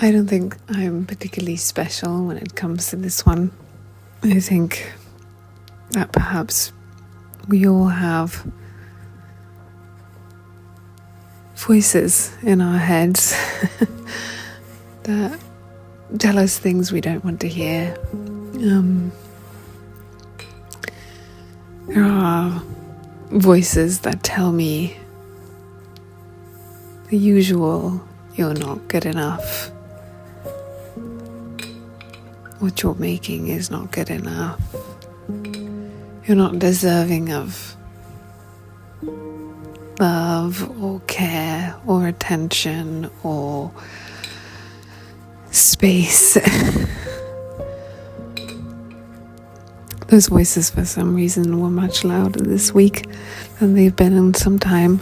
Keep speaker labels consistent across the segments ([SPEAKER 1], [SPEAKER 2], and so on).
[SPEAKER 1] I don't think I'm particularly special when it comes to this one. I think that perhaps we all have voices in our heads that tell us things we don't want to hear. There are voices that tell me the usual, you're not good enough. What you're making is not good enough. You're not deserving of love or care or attention or space. Those voices for some reason were much louder this week than they've been in some time.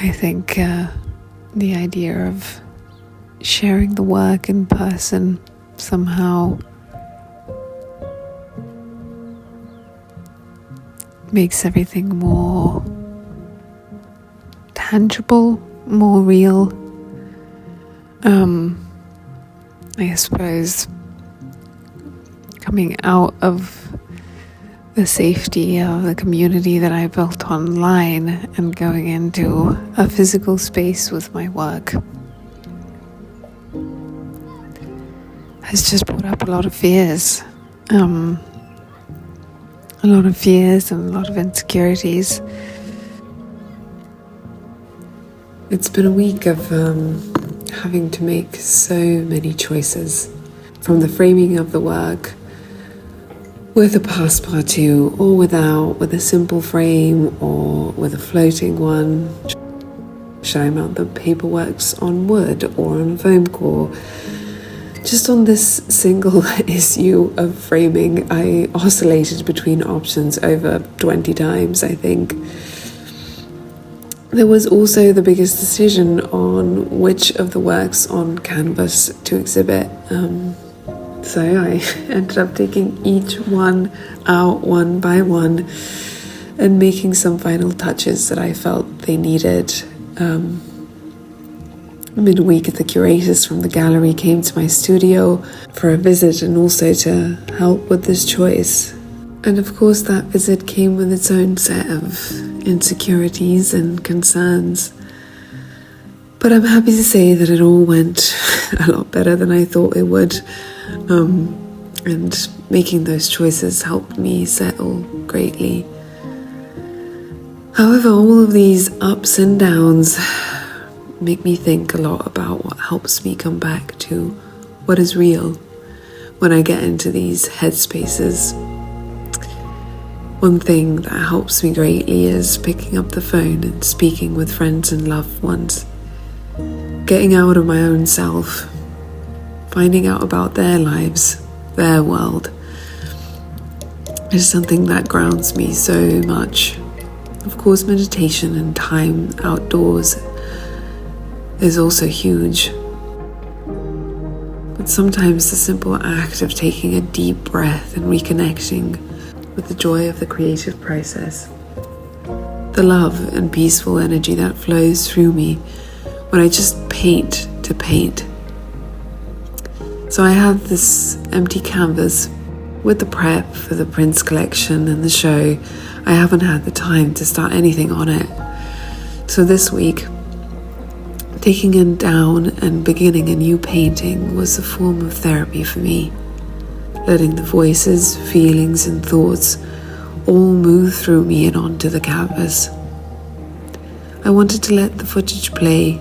[SPEAKER 1] I think the idea of sharing the work in person somehow makes everything more tangible, more real. I suppose coming out of the safety of the community that I built online and going into a physical space with my work has just brought up a lot of fears. A lot of fears and a lot of insecurities. It's been a week of having to make so many choices, from the framing of the work with a passepartout or without, with a simple frame or with a floating one. Should I mount the paperworks on wood or on a foam core? Just on this single issue of framing, I oscillated between options over 20 times, I think. There was also the biggest decision on which of the works on canvas to exhibit. So I ended up taking each one out one by one and making some final touches that I felt they needed. Midweek, the curators from the gallery came to my studio for a visit and also to help with this choice. And of course that visit came with its own set of insecurities and concerns. But I'm happy to say that it all went a lot better than I thought it would. And making those choices helped me settle greatly. However, all of these ups and downs make me think a lot about what helps me come back to what is real when I get into these headspaces. One thing that helps me greatly is picking up the phone and speaking with friends and loved ones. Getting out of my own self, finding out about their lives, their world, is something that grounds me so much. Of course, meditation and time outdoors is also huge. But sometimes the simple act of taking a deep breath and reconnecting with the joy of the creative process, the love and peaceful energy that flows through me when I just paint to paint. So I have this empty canvas with the prep for the prints collection and the show. I haven't had the time to start anything on it. So this week, taking it down and beginning a new painting was a form of therapy for me. Letting the voices, feelings and thoughts all move through me and onto the canvas. I wanted to let the footage play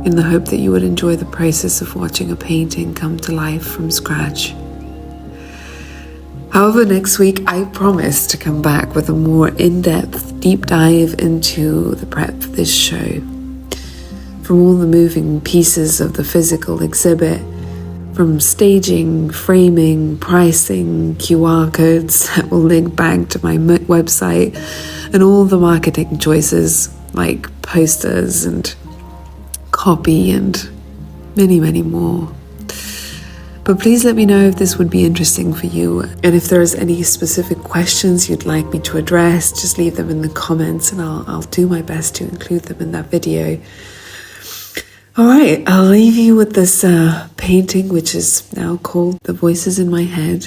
[SPEAKER 1] in the hope that you would enjoy the process of watching a painting come to life from scratch. However, next week I promise to come back with a more in-depth deep dive into the prep for this show. From all the moving pieces of the physical exhibit, from staging, framing, pricing, QR codes that will link back to my website, and all the marketing choices like posters and copy and many, many more. But please let me know if this would be interesting for you, and if there's any specific questions you'd like me to address, just leave them in the comments and I'll do my best to include them in that video. All right, I'll leave you with this painting, which is now called The Voices in My Head.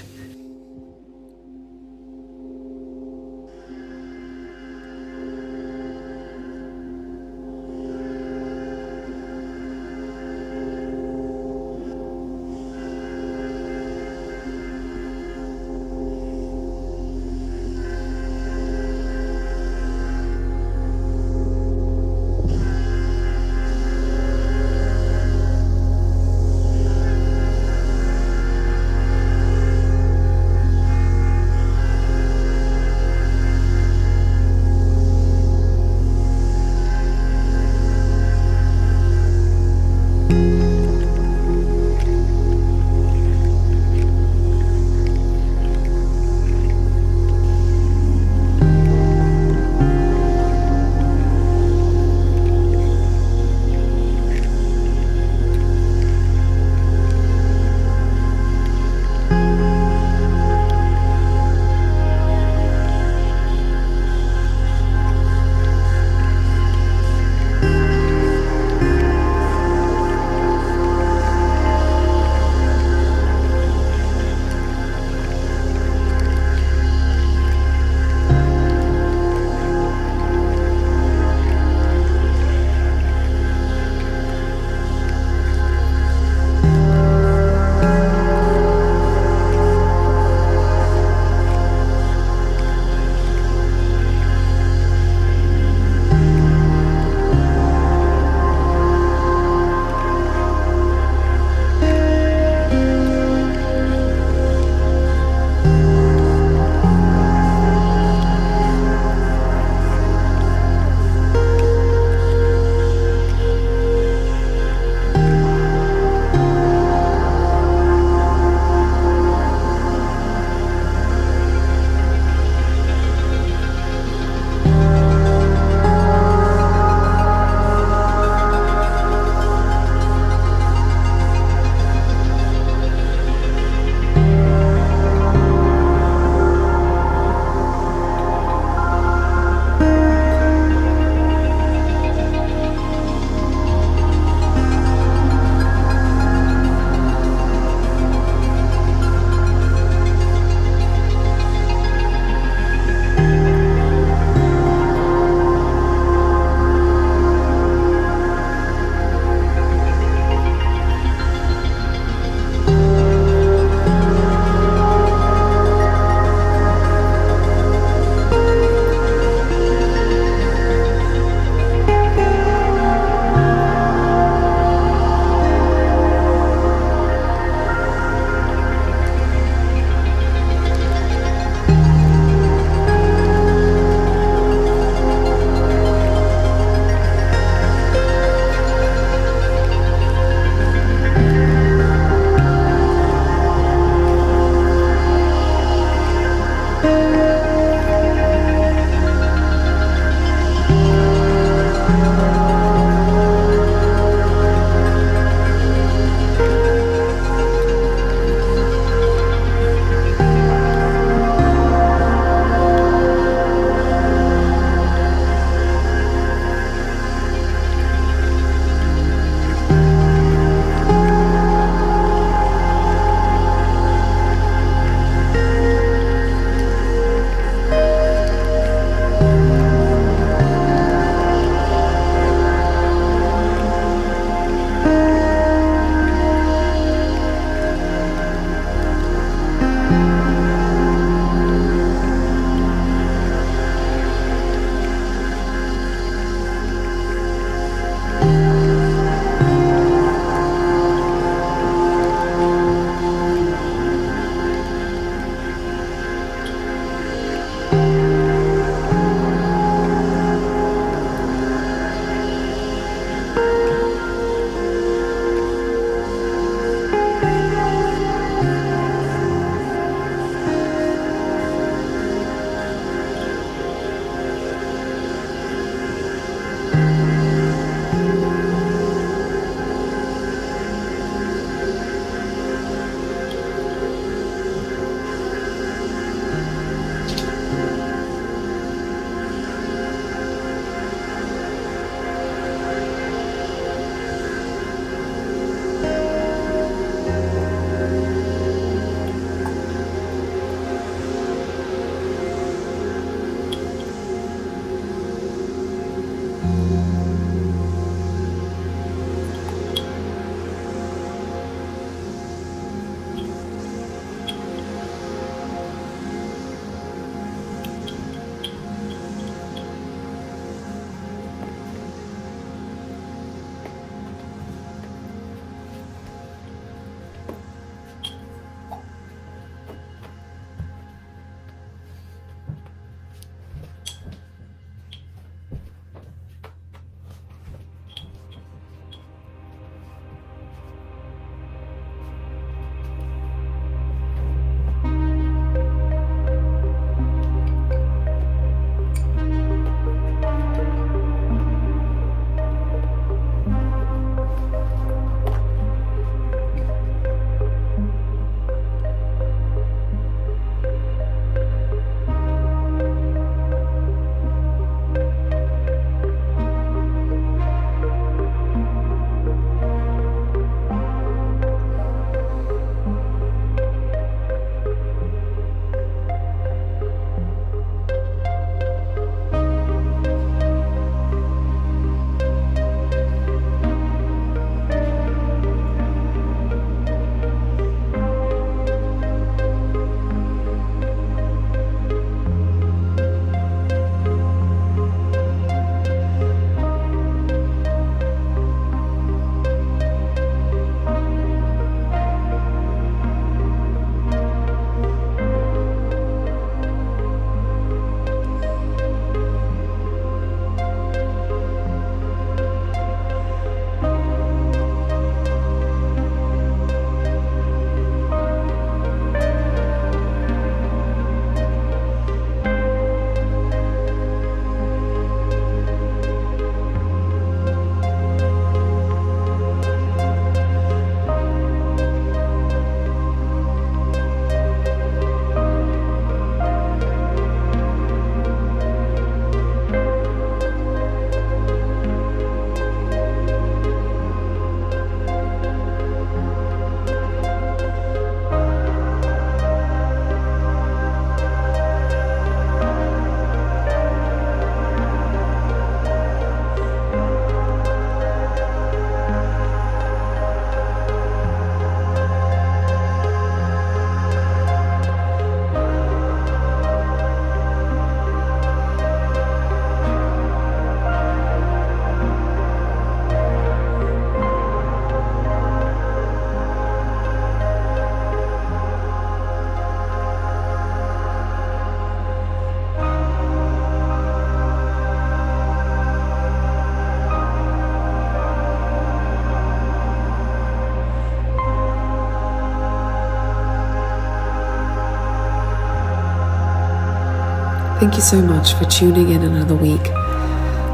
[SPEAKER 1] Thank you so much for tuning in another week.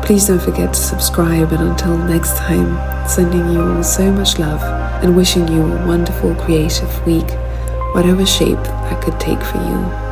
[SPEAKER 1] Please don't forget to subscribe, and until next time, sending you all so much love and wishing you a wonderful creative week, whatever shape that could take for you.